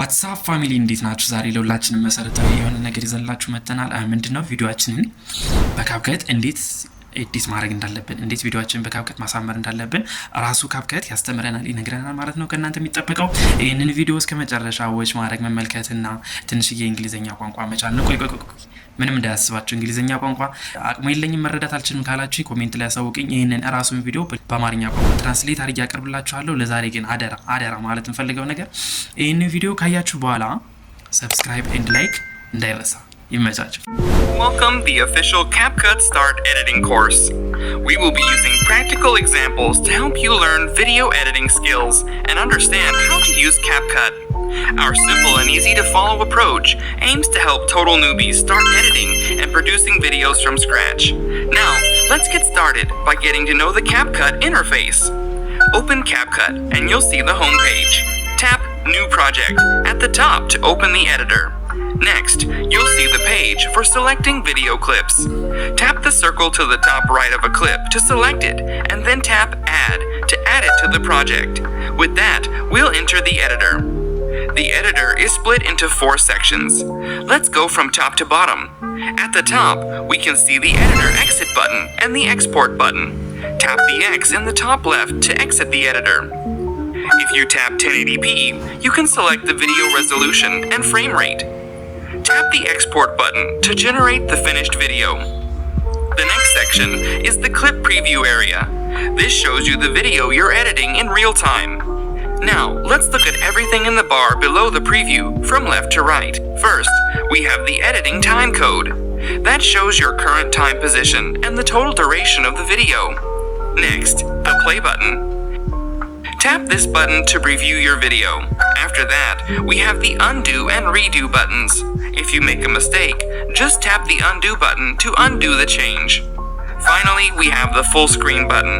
ዋትስአፕ ፋሚሊ እንዴት ናችሁ? ዛሬ ለሁላችንም መሰረታዊ የሆነ ነገር ይዘንላችሁ መጥተናል። ምንድነው ቪዲዮአችንን በካፕከት እንዴት ኤዲት ማድረግ እንዳለብን፣ እንዴት ቪዲዮአችንን በካፕከት ማሳመር እንዳለብን ራሱ ካፕከት ያስተምረናል፣ ይነግረናል ማለት ነው። ከእናንተ የሚጠበቀው ይሄንን ቪዲዮ እስከመጨረሻ ዋች ማድረግ መመልከትና ትንሽዬ እንግሊዘኛ ቋንቋ መቻል ነው። ቆይ ምንም እንዳያስባችሁ እንግሊዘኛ ቋንቋ አቅሙ የለኝም መረዳት አልችልም ካላችሁ ኮሜንት ላይ ያሳውቁኝ። ይሄንን ራሱን ቪዲዮ በአማርኛ ቋንቋ ትራንስሌት አድርጌ አቀርብላችኋለሁ። ለዛሬ ግን አደራ ማለት እንፈልገው ነገር ይሄንን ቪዲዮ ካያችሁ በኋላ ሰብስክራይብ ኤንድ ላይክ እንዳይረሳ። ይመቻችሁ። Welcome the official CapCut Start Editing course. We will be using practical examples to help you learn video editing skills and understand how to use CapCut. Our simple and easy to follow approach aims to help total newbies start editing and producing videos from scratch. Now, let's get started by getting to know the CapCut interface. Open CapCut and you'll see the home page. Tap New Project at the top to open the editor. Next, you'll see the page for selecting video clips. Tap the circle to the top right of a clip to select it, and then tap Add to add it to the project. With that, we'll enter the editor. The editor is split into 4 sections. Let's go from top to bottom. At the top, we can see the editor exit button and the export button. Tap the X in the top left to exit the editor. If you tap 1080p, you can select the video resolution and frame rate. Tap the export button to generate the finished video. The next section is the clip preview area. This shows you the video you're editing in real time. Now, let's look at everything in the bar below the preview from left to right. First, we have the editing time code. That shows your current time position and the total duration of the video. Next, the play button. Tap this button to preview your video. After that, we have the undo and redo buttons. If you make a mistake, just tap the undo button to undo the change. Finally, we have the full screen button.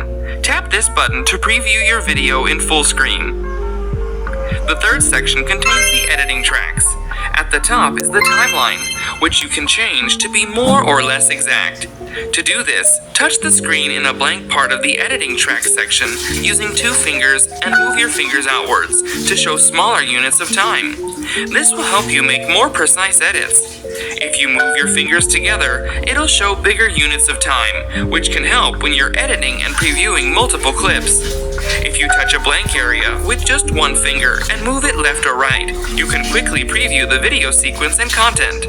Tap this button to preview your video in full screen. The third section contains the editing tracks. At the top is the timeline, which you can change to be more or less exact. To do this, touch the screen in a blank part of the editing track section using 2 fingers and move your fingers outwards to show smaller units of time. This will help you make more precise edits. If you move your fingers together, it'll show bigger units of time, which can help when you're editing and previewing multiple clips. If you touch a blank area with just 1 finger and move it left or right, you can quickly preview the video sequence and content.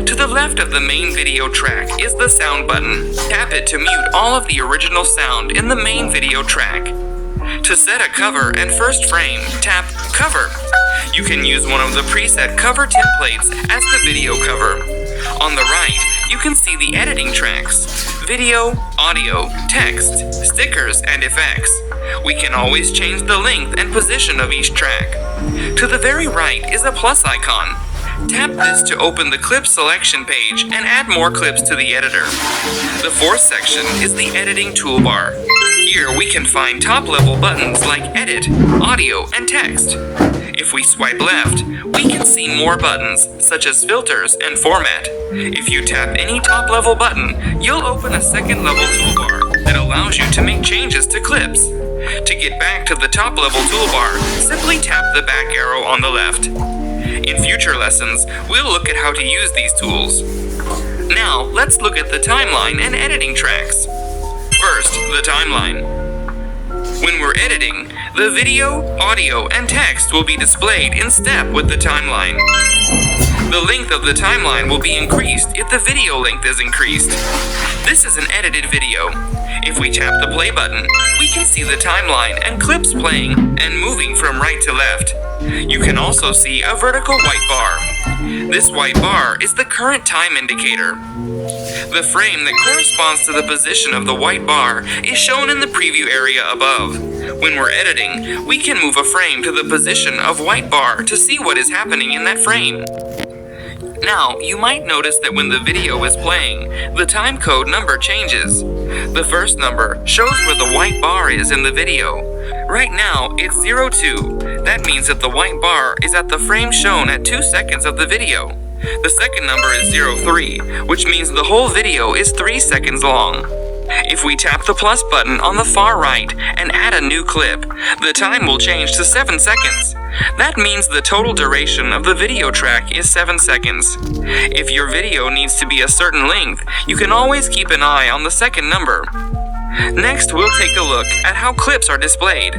To the left of the main video track is the sound button. Tap it to mute all of the original sound in the main video track. To set a cover and first frame, tap Cover. You can use one of the preset cover templates as the video cover. On the right, you can see the editing tracks: video, audio, text, stickers, and effects. We can always change the length and position of each track. To the very right is a plus icon. Tap this to open the clip selection page and add more clips to the editor. The 4th section is the editing toolbar. Here we can find top-level buttons like Edit, Audio, and Text. If we swipe left, we can see more buttons, such as Filters and Format. If you tap any top-level button, you'll open a second-level toolbar that allows you to make changes to clips. To get back to the top-level toolbar, simply tap the back arrow on the left. In future lessons, we'll look at how to use these tools. Now, let's look at the timeline and editing tracks. First, the timeline. When we're editing, the video, audio, and text will be displayed in step with the timeline. The length of the timeline will be increased if the video length is increased. This is an edited video. If we tap the play button, we can see the timeline and clips playing and moving from right to left. You can also see a vertical white bar. This white bar is the current time indicator. The frame that corresponds to the position of the white bar is shown in the preview area above. When we're editing, we can move a frame to the position of white bar to see what is happening in that frame. Now, you might notice that when the video is playing, the time code number changes. The first number shows where the white bar is in the video. Right now, it's 02. That means that the white bar is at the frame shown at 2 seconds of the video. The second number is 03, which means the whole video is 3 seconds long. If we tap the plus button on the far right and add a new clip, the time will change to 7 seconds. That means the total duration of the video track is 7 seconds. If your video needs to be a certain length, you can always keep an eye on the second number. Next, we'll take a look at how clips are displayed.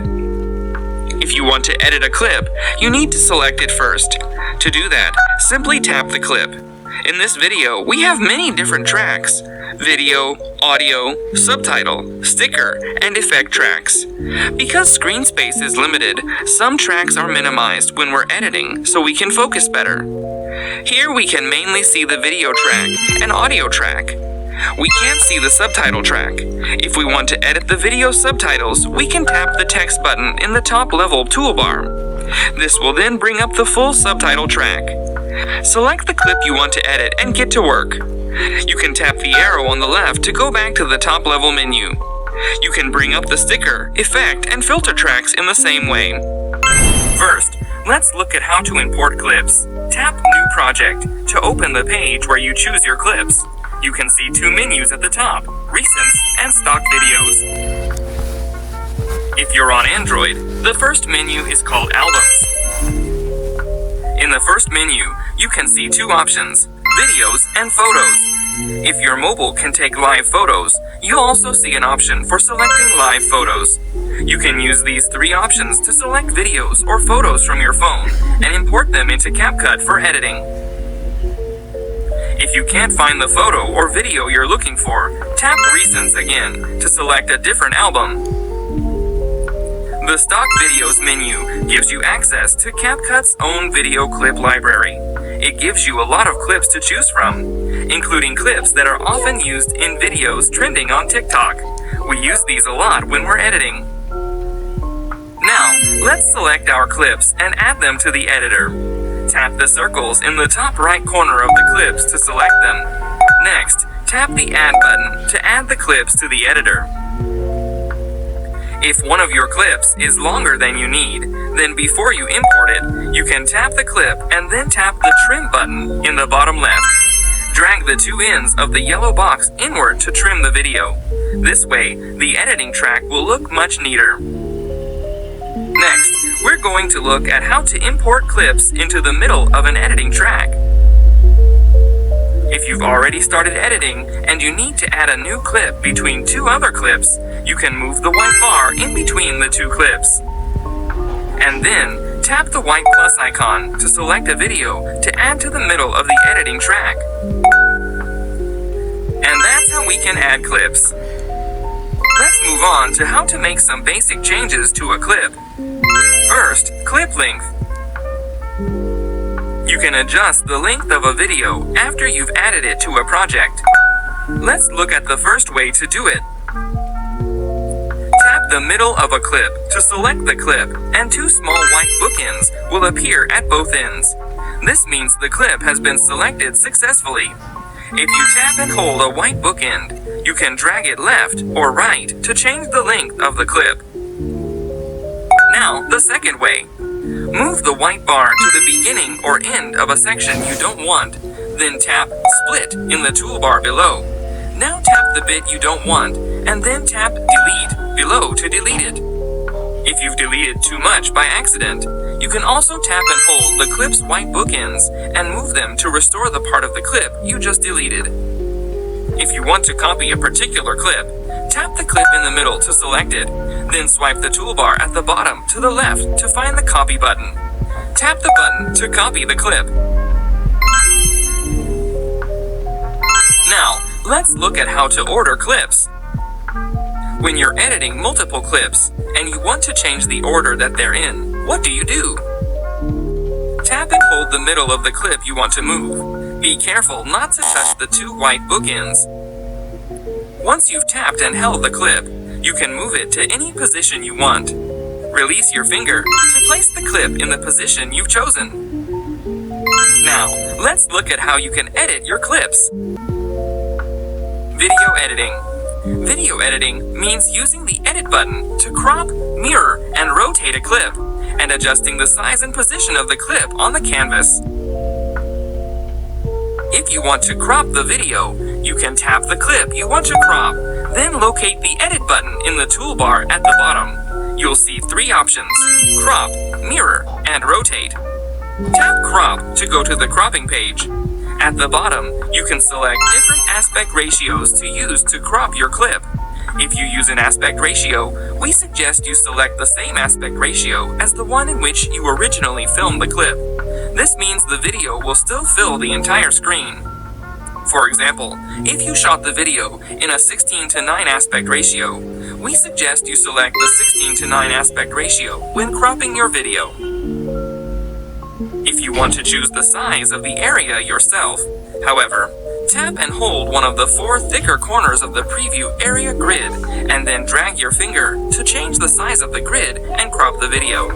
If you want to edit a clip, you need to select it first. To do that, simply tap the clip. In this video, we have many different tracks: video, audio, subtitle, sticker, and effect tracks. Because screen space is limited, some tracks are minimized when we're editing so we can focus better. Here we can mainly see the video track and audio track. We can't see the subtitle track. If we want to edit the video subtitles, we can tap the text button in the top level toolbar. This will then bring up the full subtitle track. Select the clip you want to edit and get to work. You can tap the arrow on the left to go back to the top level menu. You can bring up the sticker, effect, and filter tracks in the same way. First, let's look at how to import clips. Tap New Project to open the page where you choose your clips. You can see two menus at the top: Recents and Stock Videos. If you're on Android, the first menu is called Albums. In the first menu, you can see two options: Videos and Photos. If your mobile can take live photos, you'll also see an option for selecting live photos. You can use these three options to select videos or photos from your phone and import them into CapCut for editing. If you can't find the photo or video you're looking for, tap Recents again to select a different album. The Stock Videos menu gives you access to CapCut's own video clip library. It gives you a lot of clips to choose from, including clips that are often used in videos trending on TikTok. We use these a lot when we're editing. Now, let's select our clips and add them to the editor. Tap the circles in the top right corner of the clips to select them. Next, tap the Add button to add the clips to the editor. If one of your clips is longer than you need, then before you import it, you can tap the clip and then tap the Trim button in the bottom left. Drag the two ends of the yellow box inward to trim the video. This way, the editing track will look much neater. Next, we're going to look at how to import clips into the middle of an editing track. If you've already started editing and you need to add a new clip between two other clips, you can move the white bar in between the two clips. And then, tap the white plus icon to select a video to add to the middle of the editing track. And that's how we can add clips. Let's move on to how to make some basic changes to a clip. First, clip length. You can adjust the length of a video after you've added it to a project. Let's look at the first way to do it. Tap the middle of a clip to select the clip, and two small white bookends will appear at both ends. This means the clip has been selected successfully. If you tap and hold a white bookend, you can drag it left or right to change the length of the clip. Now, the second way. Move the white bar to the beginning or end of a section you don't want, then tap Split in the toolbar below. Now tap the bit you don't want, and then tap Delete below to delete it. If you've deleted too much by accident, you can also tap and hold the clip's white bookends and move them to restore the part of the clip you just deleted. If you want to copy a particular clip, tap the clip in the middle to select it, then swipe the toolbar at the bottom to the left to find the copy button. Tap the button to copy the clip. Now, let's look at how to order clips. When you're editing multiple clips and you want to change the order that they're in, what do? Tap and hold the middle of the clip you want to move. Be careful not to touch the two white bookends. Once you've tapped and held the clip, you can move it to any position you want. Release your finger to place the clip in the position you've chosen. Now, let's look at how you can edit your clips. Video editing. Video editing means using the edit button to crop, mirror, and rotate a clip, and adjusting the size and position of the clip on the canvas. If you want to crop the video, you can tap the clip you want to crop, Then locate the Edit button in the toolbar at the bottom. You'll see 3 options: Crop, Mirror, and Rotate. Tap Crop to go to the cropping page. At the bottom, you can select different aspect ratios to use to crop your clip. If you use an aspect ratio, we suggest you select the same aspect ratio as the one in which you originally filmed the clip. This means the video will still fill the entire screen. For example, if you shot the video in a 16:9 aspect ratio, we suggest you select the 16:9 aspect ratio when cropping your video. If you want to choose the size of the area yourself, however, tap and hold one of the 4 thicker corners of the preview area grid and then drag your finger to change the size of the grid and crop the video.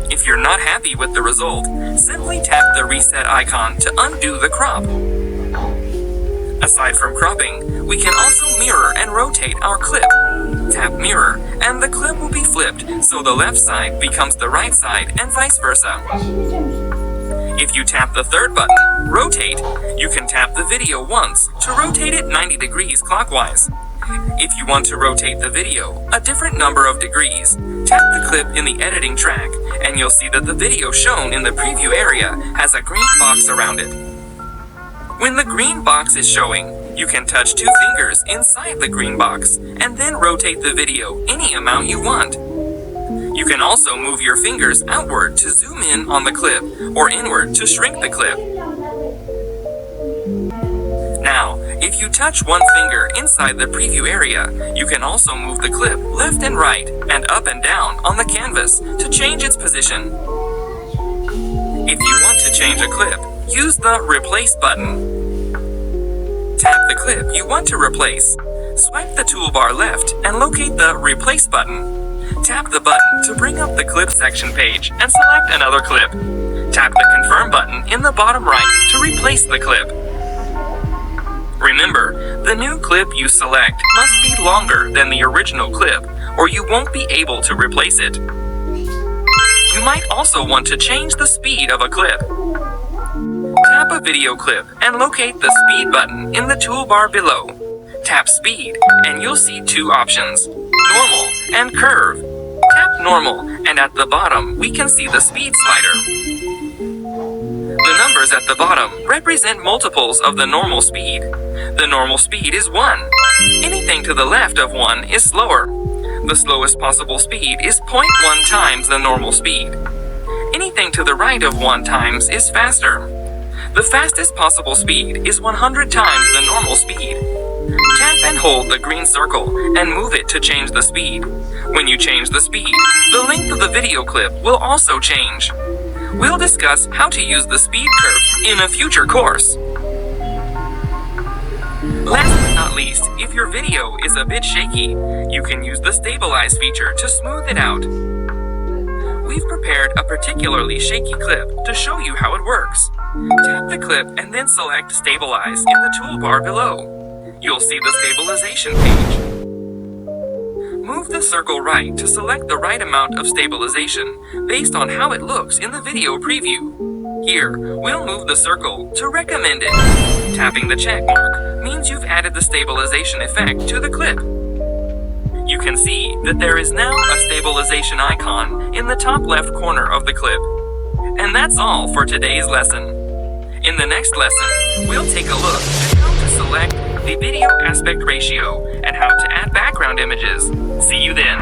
If you're not happy with the result, simply tap the reset icon to undo the crop. Aside from cropping, we can also mirror and rotate our clip. Tap mirror and the clip will be flipped so the left side becomes the right side and vice versa. If you tap the third button, rotate, you can tap the video once to rotate it 90 degrees clockwise. If you want to rotate the video a different number of degrees, tap the clip in the editing track and you'll see that the video shown in the preview area has a green box around it. When the green box is showing, you can touch 2 fingers inside the green box and then rotate the video any amount you want. You can also move your fingers outward to zoom in on the clip or inward to shrink the clip. Now, if you touch 1 finger inside the preview area, you can also move the clip left and right and up and down on the canvas to change its position. If you want to change a clip, use the Replace button. Tap the clip you want to replace. Swipe the toolbar left and locate the Replace button. Tap the button to bring up the clip section page and select another clip. Tap the Confirm button in the bottom right to replace the clip. Remember, the new clip you select must be longer than the original clip or you won't be able to replace it. You might also want to change the speed of a clip. Tap a video clip and locate the Speed button in the toolbar below. Tap Speed and you'll see 2 options: Normal and Curve. Tap Normal and at the bottom we can see the speed slider. The numbers at the bottom represent multiples of the normal speed. The normal speed is 1. Anything to the left of 1 is slower. The slowest possible speed is 0.1 times the normal speed. Anything to the right of 1 times is faster. The fastest possible speed is 100 times the normal speed. Tap and hold the green circle and move it to change the speed. When you change the speed, the length of the video clip will also change. We'll discuss how to use the speed curve in a future course. Last but not least, if your video is a bit shaky, you can use the Stabilize feature to smooth it out. We've prepared a particularly shaky clip to show you how it works. Tap the clip and then select Stabilize in the toolbar below. You'll see the stabilization page. Move the circle right to select the right amount of stabilization based on how it looks in the video preview. Here, we'll move the circle to recommend it. Tapping the check mark means you've added the stabilization effect to the clip. You can see that there is now a stabilization icon in the top left corner of the clip. And that's all for today's lesson. In the next lesson, we'll take a look at how to select the video aspect ratio and how to add background images. See you then.